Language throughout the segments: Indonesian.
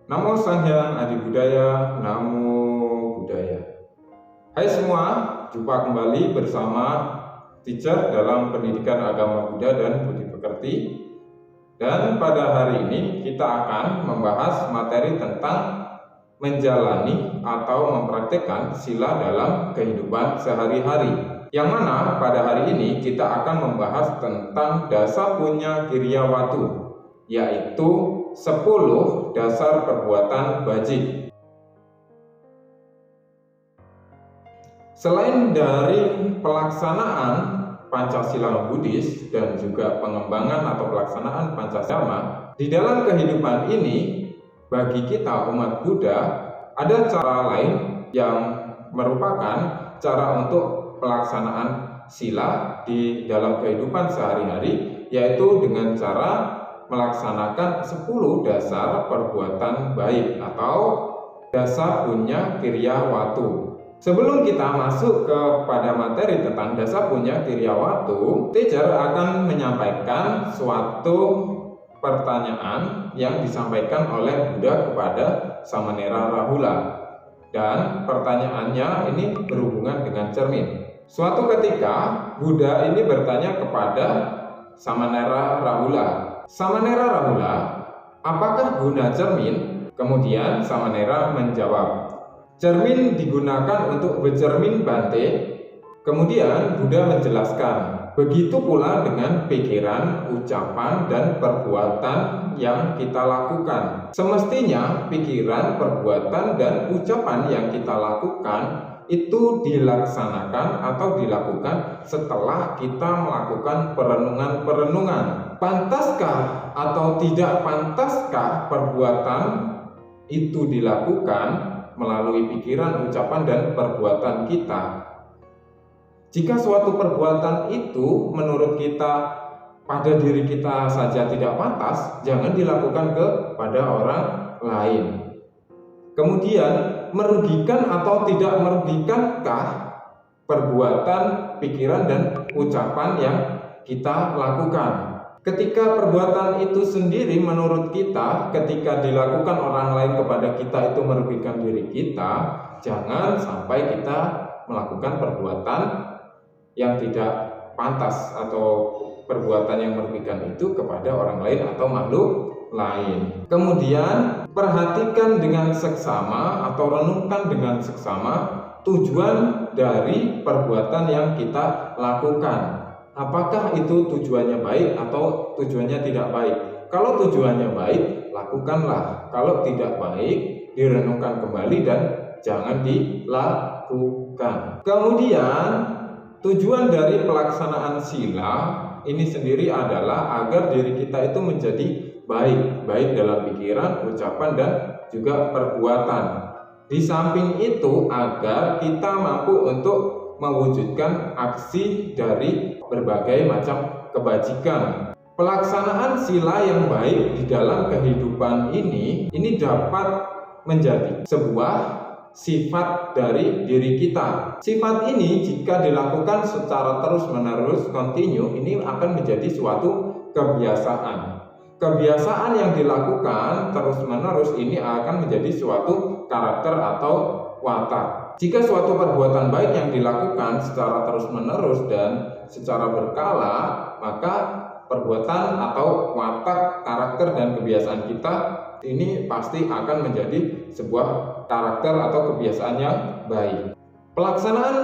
Namo Sang Hyang Adi Budaya, Namo Buddhaya. Hai semua, jumpa kembali bersama teacher dalam pendidikan agama Buddha dan Budi Pekerti. Dan pada hari ini kita akan membahas materi tentang menjalani atau mempraktikkan sila dalam kehidupan sehari-hari. Yang mana pada hari ini kita akan membahas tentang dasa punya Kiryawatu, yaitu 10 dasar perbuatan bajik. Selain dari pelaksanaan Pancasila Buddhis dan juga pengembangan atau pelaksanaan Pancasila, di dalam kehidupan ini bagi kita umat Buddha ada cara lain yang merupakan cara untuk pelaksanaan sila di dalam kehidupan sehari-hari, yaitu dengan cara melaksanakan 10 dasar perbuatan baik atau dasa punya Kiryawatu. Sebelum kita masuk kepada materi tentang dasa punya Kiryawatu, teacher akan menyampaikan suatu pertanyaan yang disampaikan oleh Buddha kepada Samanera Rahula. Dan pertanyaannya ini berhubungan dengan cermin. Suatu ketika Buddha ini bertanya kepada Samanera Rahula, "Samanera Rahula, apakah guna cermin?" Kemudian Samanera menjawab, "Cermin digunakan untuk bercermin Bante." Kemudian Buddha menjelaskan, begitu pula dengan pikiran, ucapan, dan perbuatan yang kita lakukan. Semestinya pikiran, perbuatan, dan ucapan yang kita lakukan itu dilaksanakan atau dilakukan setelah kita melakukan perenungan-perenungan. Pantaskah atau tidak pantaskah perbuatan itu dilakukan melalui pikiran, ucapan, dan perbuatan kita? Jika suatu perbuatan itu menurut kita pada diri kita saja tidak pantas, jangan dilakukan kepada orang lain. Kemudian, merugikan atau tidak merugikankah perbuatan, pikiran, dan ucapan yang kita lakukan? Ketika perbuatan itu sendiri menurut kita, ketika dilakukan orang lain kepada kita itu merugikan diri kita, jangan sampai kita melakukan perbuatan yang tidak pantas atau perbuatan yang merugikan itu kepada orang lain atau makhluk lain. Kemudian perhatikan dengan seksama atau renungkan dengan seksama tujuan dari perbuatan yang kita lakukan. Apakah itu tujuannya baik atau tujuannya tidak baik? Kalau tujuannya baik, lakukanlah. Kalau tidak baik, direnungkan kembali dan jangan dilakukan. Kemudian tujuan dari pelaksanaan sila ini sendiri adalah agar diri kita itu menjadi baik dalam pikiran, ucapan, dan juga perbuatan. Di samping itu agar kita mampu untuk mewujudkan aksi dari berbagai macam kebajikan. Pelaksanaan sila yang baik di dalam kehidupan ini dapat menjadi sebuah sifat dari diri kita. Sifat ini jika dilakukan secara terus-menerus, kontinu, ini akan menjadi suatu kebiasaan. Kebiasaan yang dilakukan terus-menerus ini akan menjadi suatu karakter atau watak. Jika suatu perbuatan baik yang dilakukan secara terus-menerus dan secara berkala, maka perbuatan atau watak, karakter, dan kebiasaan kita ini pasti akan menjadi sebuah karakter atau kebiasaan yang baik. Pelaksanaan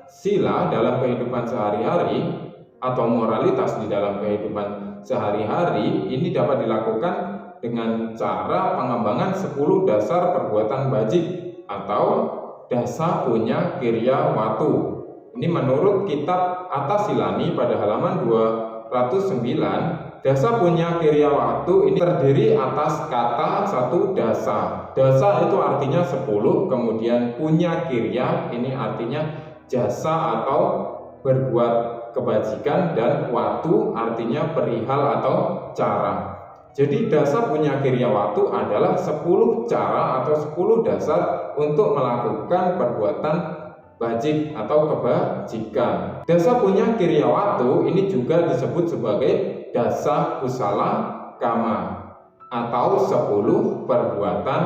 sila dalam kehidupan sehari-hari atau moralitas di dalam kehidupan sehari-hari ini dapat dilakukan dengan cara pengembangan 10 dasar perbuatan bajik atau dasa punya Kiryawatu. Ini menurut kitab Atasilani pada halaman 209. Dasa punya Kiryawatu ini terdiri atas kata satu dasa. Dasa itu artinya 10, kemudian punya kirya ini artinya jasa atau berbuat kebajikan, dan watu artinya perihal atau cara. Jadi dasa punya Kiryawatu adalah 10 cara atau 10 dasar untuk melakukan perbuatan bajik atau kebajikan. Dasa punya Kiryawatu ini juga disebut sebagai dasa kusala kama. atau 10 perbuatan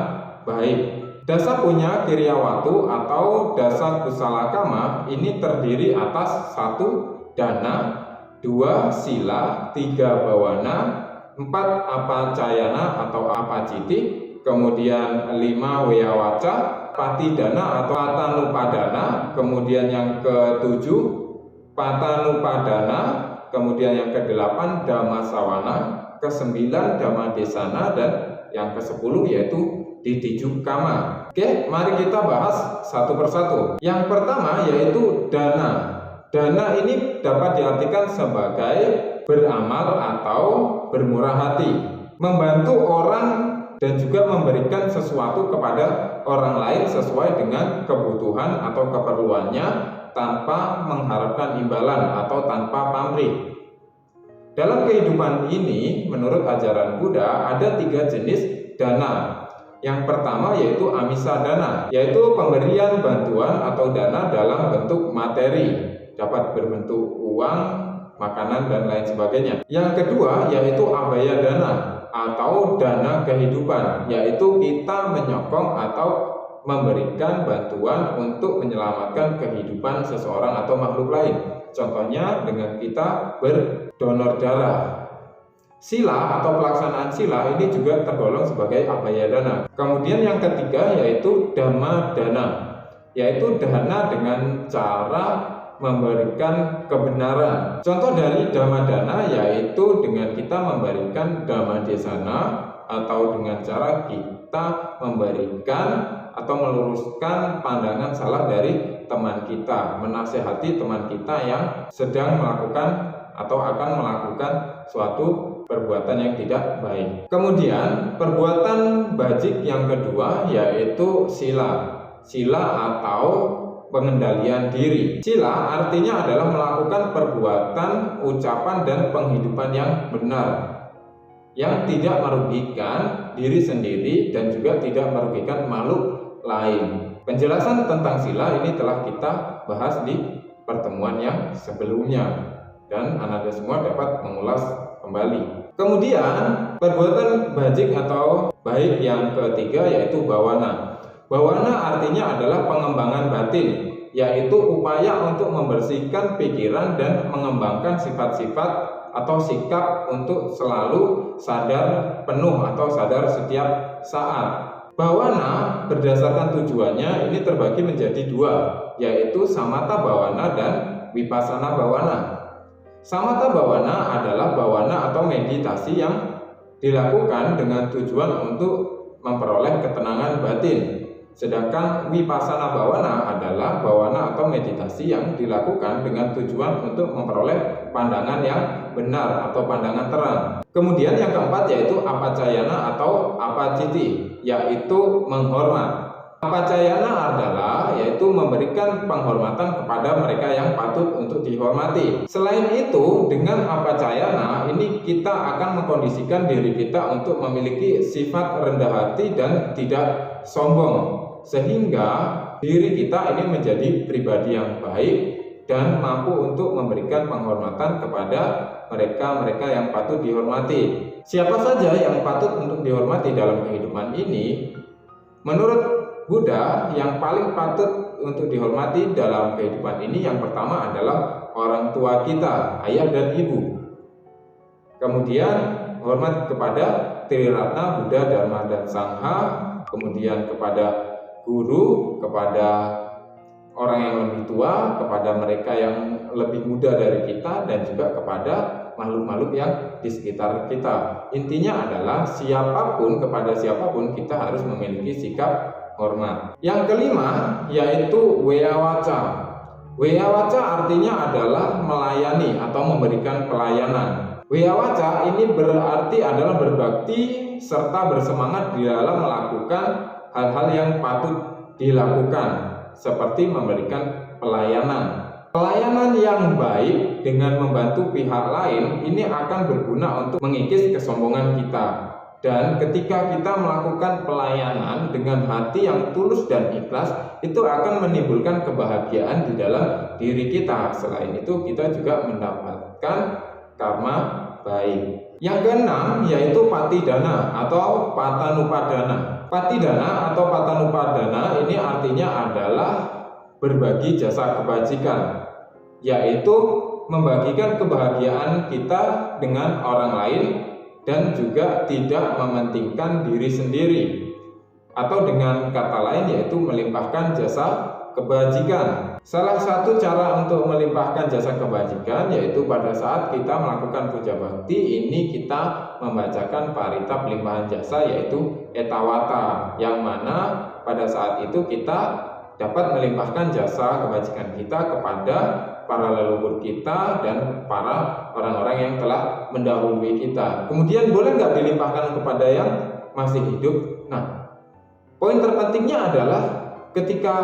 baik. Dasa punya Kiryawatu atau dasa kusala kama ini terdiri atas 1 dana, 2 sila, 3 bawana, 4 apacayana atau apaciti, kemudian 5 weyawaca, patidana atau patanupadana, kemudian yang ke-7 patanupadana, kemudian yang ke-8 dhammasawana, ke-9 dhammadesana, dan yang ke-10 yaitu ditiju kama. Oke, mari kita bahas satu persatu. Yang pertama yaitu dana. Dana ini dapat diartikan sebagai beramal atau bermurah hati, membantu orang dan juga memberikan sesuatu kepada orang lain sesuai dengan kebutuhan atau keperluannya tanpa mengharapkan imbalan atau tanpa pamrih. Dalam kehidupan ini, menurut ajaran Buddha, ada 3 jenis dana. Yang pertama yaitu amisa dana, yaitu pemberian bantuan atau dana dalam bentuk materi, dapat berbentuk uang, makanan, dan lain sebagainya. Yang kedua yaitu abaya dana atau dana kehidupan, yaitu kita menyokong atau memberikan bantuan untuk menyelamatkan kehidupan seseorang atau makhluk lain. Contohnya dengan kita berdonor darah. Sila atau pelaksanaan sila ini juga tergolong sebagai abaya dana. Kemudian yang ketiga yaitu dhamma dana, yaitu dana dengan cara memberikan kebenaran. Contoh dari dhamma dana yaitu dengan kita memberikan dhammadesana atau dengan cara kita memberikan atau meluruskan pandangan salah dari teman kita, menasehati teman kita yang sedang melakukan atau akan melakukan suatu perbuatan yang tidak baik. Kemudian perbuatan bajik yang kedua yaitu sila. Sila atau pengendalian diri. Sila artinya adalah melakukan perbuatan, ucapan, dan penghidupan yang benar, yang tidak merugikan diri sendiri dan juga tidak merugikan makhluk lain. Penjelasan tentang sila ini telah kita bahas di pertemuan yang sebelumnya, dan Anda semua dapat mengulas kembali. Kemudian perbuatan bajik atau baik yang ketiga yaitu bawana. Bawana artinya adalah pengembangan batin, yaitu upaya untuk membersihkan pikiran dan mengembangkan sifat-sifat atau sikap untuk selalu sadar penuh atau sadar setiap saat. Bawana berdasarkan tujuannya ini terbagi menjadi 2, yaitu samatha bawana dan vipassana bawana. Samatha bawana adalah bawana atau meditasi yang dilakukan dengan tujuan untuk memperoleh ketenangan batin. Sedangkan vipassana bawana adalah bawana atau meditasi yang dilakukan dengan tujuan untuk memperoleh pandangan yang benar atau pandangan terang. Kemudian yang keempat yaitu apacayana atau apaciti, yaitu menghormat. Apacayana adalah yaitu memberikan penghormatan kepada mereka yang patut untuk dihormati. Selain itu, dengan apacayana ini kita akan mengkondisikan diri kita untuk memiliki sifat rendah hati dan tidak sombong, sehingga diri kita ini menjadi pribadi yang baik dan mampu untuk memberikan penghormatan kepada mereka-mereka yang patut dihormati. Siapa saja yang patut untuk dihormati dalam kehidupan ini? Menurut Buddha, yang paling patut untuk dihormati dalam kehidupan ini yang pertama adalah orang tua kita, ayah dan ibu. Kemudian hormat kepada Triratna Buddha, Dharma, dan Sangha, kemudian kepada guru, kepada orang yang lebih tua, kepada mereka yang lebih muda dari kita, dan juga kepada makhluk-makhluk yang di sekitar kita. Intinya adalah kepada siapapun kita harus memiliki sikap hormat. Yang kelima yaitu weyawaca. Weyawaca artinya adalah melayani atau memberikan pelayanan. Weyawaca ini berarti adalah berbakti serta bersemangat di dalam melakukan hal-hal yang patut dilakukan, seperti memberikan pelayanan. Pelayanan yang baik dengan membantu pihak lain ini akan berguna untuk mengikis kesombongan kita. Dan ketika kita melakukan pelayanan dengan hati yang tulus dan ikhlas, itu akan menimbulkan kebahagiaan di dalam diri kita. Selain itu, kita juga mendapatkan karma baik. Yang keenam yaitu patidana atau patanupadana. Patidana atau patanupadana ini artinya adalah berbagi jasa kebajikan, yaitu membagikan kebahagiaan kita dengan orang lain dan juga tidak mementingkan diri sendiri, atau dengan kata lain yaitu melimpahkan jasa kebajikan. Salah satu cara untuk melimpahkan jasa kebajikan yaitu pada saat kita melakukan puja bakti ini kita membacakan parita pelimpahan jasa yaitu etawata, yang mana pada saat itu kita dapat melimpahkan jasa kebajikan kita kepada para leluhur kita dan para orang-orang yang telah mendahului kita. Kemudian boleh nggak dilimpahkan kepada yang masih hidup? Nah, poin terpentingnya adalah ketika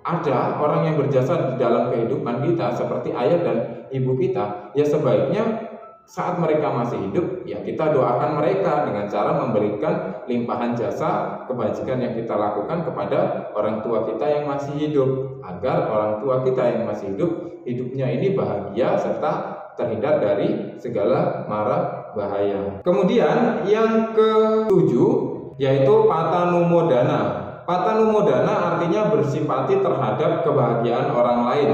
ada orang yang berjasa di dalam kehidupan kita seperti ayah dan ibu kita, ya sebaiknya saat mereka masih hidup ya kita doakan mereka dengan cara memberikan limpahan jasa kebajikan yang kita lakukan kepada orang tua kita yang masih hidup, agar orang tua kita yang masih hidup hidupnya ini bahagia serta terhindar dari segala mara bahaya. Kemudian yang ketujuh yaitu patanumodana. Patanumodana artinya bersimpati terhadap kebahagiaan orang lain,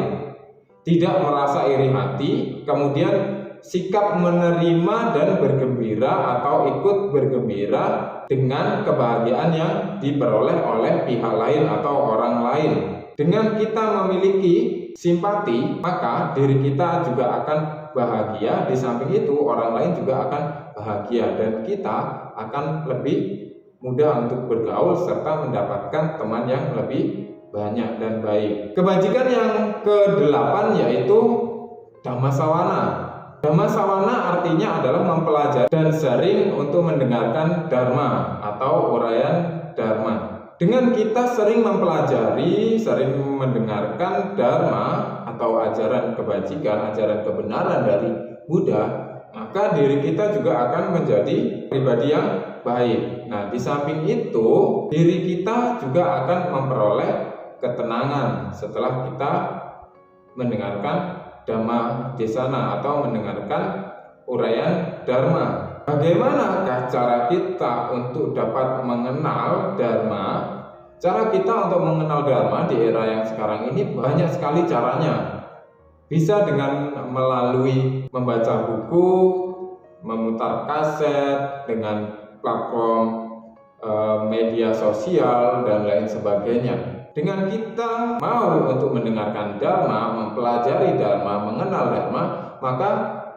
tidak merasa iri hati, kemudian sikap menerima dan bergembira atau ikut bergembira dengan kebahagiaan yang diperoleh oleh pihak lain atau orang lain. Dengan kita memiliki simpati, maka diri kita juga akan bahagia. Di samping itu, orang lain juga akan bahagia dan kita akan lebih mudah untuk bergaul serta mendapatkan teman yang lebih banyak dan baik. Kebajikan yang ke-8 yaitu Dhammasawana. Dhammasawana artinya adalah mempelajari dan sering untuk mendengarkan dharma atau uraian dharma. Dengan kita sering mempelajari, sering mendengarkan dharma atau ajaran kebajikan, ajaran kebenaran dari Buddha, maka diri kita juga akan menjadi pribadi yang baik. Nah, di samping itu, diri kita juga akan memperoleh ketenangan setelah kita mendengarkan Dhamma Desana atau mendengarkan uraian Dharma. Bagaimanakah cara kita untuk dapat mengenal Dharma? Cara kita untuk mengenal Dharma di era yang sekarang ini banyak sekali caranya. Bisa dengan melalui membaca buku, memutar kaset, dengan platform media sosial dan lain sebagainya. Dengan kita mau untuk mendengarkan Dharma, mempelajari Dharma, mengenal Dharma, maka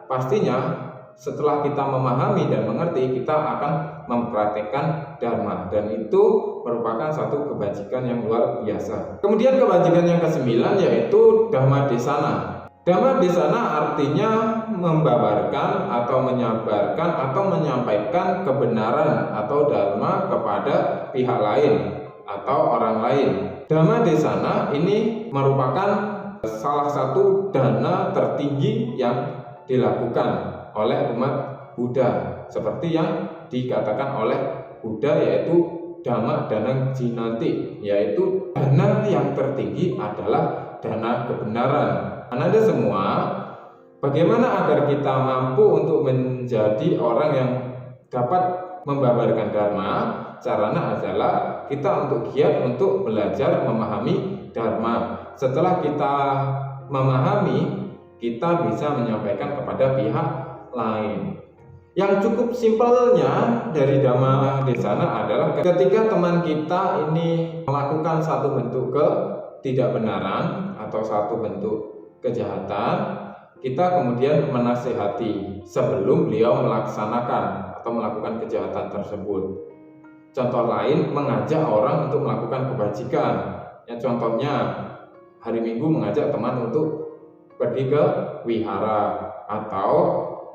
pastinya setelah kita memahami dan mengerti, kita akan mempraktekkan Dharma, dan itu merupakan satu kebajikan yang luar biasa. Kemudian kebajikan yang ke-9 yaitu Dhamma Desana. Dhamma Desana artinya membabarkan atau menyabarkan atau menyampaikan kebenaran atau dharma kepada pihak lain atau orang lain. Dhamma Desana ini merupakan salah satu dana tertinggi yang dilakukan oleh umat Buddha, seperti yang dikatakan oleh Buddha yaitu Dhamma Danang Jinanti, yaitu dana yang tertinggi adalah dana kebenaran. Anda semua, bagaimana agar kita mampu untuk menjadi orang yang dapat membabarkan Dharma? Caranya adalah kita untuk giat untuk belajar memahami Dharma. Setelah kita memahami, kita bisa menyampaikan kepada pihak lain. Yang cukup simpelnya dari Dhamma Desana adalah ketika teman kita ini melakukan satu bentuk ketidakbenaran atau satu bentuk kejahatan, kita kemudian menasihati sebelum beliau melaksanakan atau melakukan kejahatan tersebut. Contoh lain, mengajak orang untuk melakukan kebajikan. Ya, contohnya hari Minggu mengajak teman untuk pergi ke wihara, atau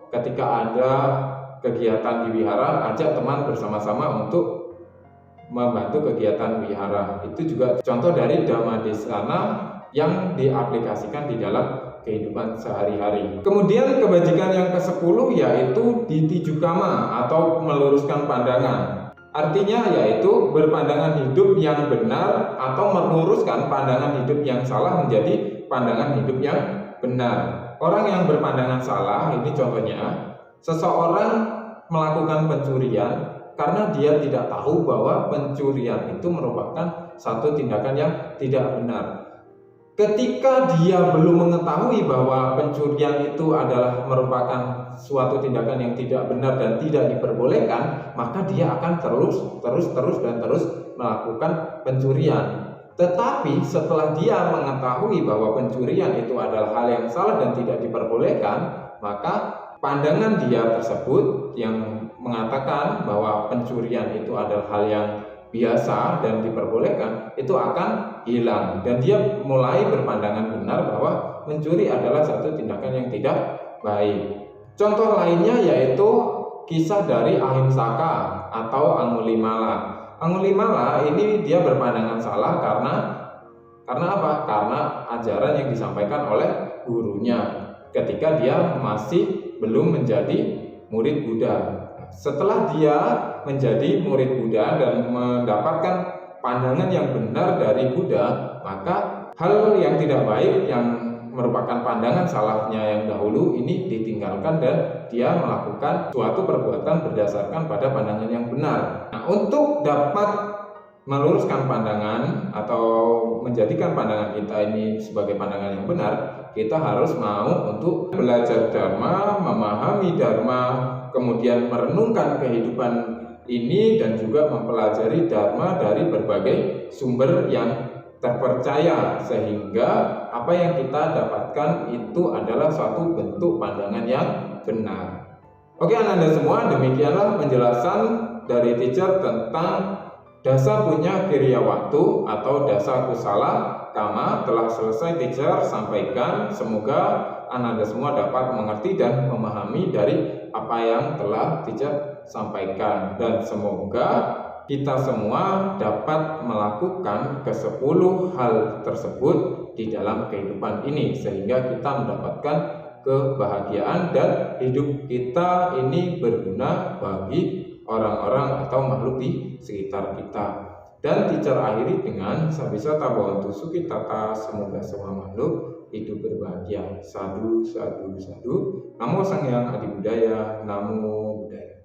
ketika ada kegiatan di wihara, ajak teman bersama-sama untuk membantu kegiatan wihara. Itu juga contoh dari Dhamma Desana yang diaplikasikan di dalam kehidupan sehari-hari. Kemudian kebajikan yang ke-10 yaitu ditijukama atau meluruskan pandangan. Artinya yaitu berpandangan hidup yang benar atau meluruskan pandangan hidup yang salah menjadi pandangan hidup yang benar. Orang yang berpandangan salah ini contohnya Seseorang melakukan pencurian karena dia tidak tahu bahwa pencurian itu merupakan satu tindakan yang tidak benar. Ketika dia belum mengetahui bahwa pencurian itu adalah merupakan suatu tindakan yang tidak benar dan tidak diperbolehkan, maka dia akan terus melakukan pencurian. Tetapi setelah dia mengetahui bahwa pencurian itu adalah hal yang salah dan tidak diperbolehkan, maka pandangan dia tersebut yang mengatakan bahwa pencurian itu adalah hal yang biasa dan diperbolehkan itu akan hilang, dan dia mulai berpandangan benar bahwa mencuri adalah satu tindakan yang tidak baik. Contoh lainnya yaitu kisah dari Ahimsaka atau Angulimala. Angulimala ini dia berpandangan salah karena apa? Karena ajaran yang disampaikan oleh gurunya ketika dia masih belum menjadi murid Buddha. Setelah dia menjadi murid Buddha dan mendapatkan pandangan yang benar dari Buddha, maka hal yang tidak baik yang merupakan pandangan salahnya yang dahulu ini ditinggalkan dan dia melakukan suatu perbuatan berdasarkan pada pandangan yang benar. Nah, untuk dapat meluruskan pandangan atau menjadikan pandangan kita ini sebagai pandangan yang benar, kita harus mau untuk belajar Dharma, memahami Dharma, kemudian merenungkan kehidupan ini dan juga mempelajari Dharma dari berbagai sumber yang terpercaya, sehingga apa yang kita dapatkan itu adalah suatu bentuk pandangan yang benar. Oke Ananda semua, demikianlah penjelasan dari teacher tentang dasa punya kiriya waktu atau dasa kusala kama. Telah selesai teacher sampaikan. Semoga Ananda semua dapat mengerti dan memahami dari apa yang telah teacher sampaikan, dan semoga kita semua dapat melakukan ke-10 hal tersebut di dalam kehidupan ini, sehingga kita mendapatkan kebahagiaan dan hidup kita ini berguna bagi orang-orang atau makhluk di sekitar kita. Dan teacher akhiri dengan Sabisata Bhavantu Sukhitata, semoga semua makhluk hidup berbahagia. Sadu, sadu, sadu. Namo Sang Hyang Adi Budaya, Namo Buddhaya.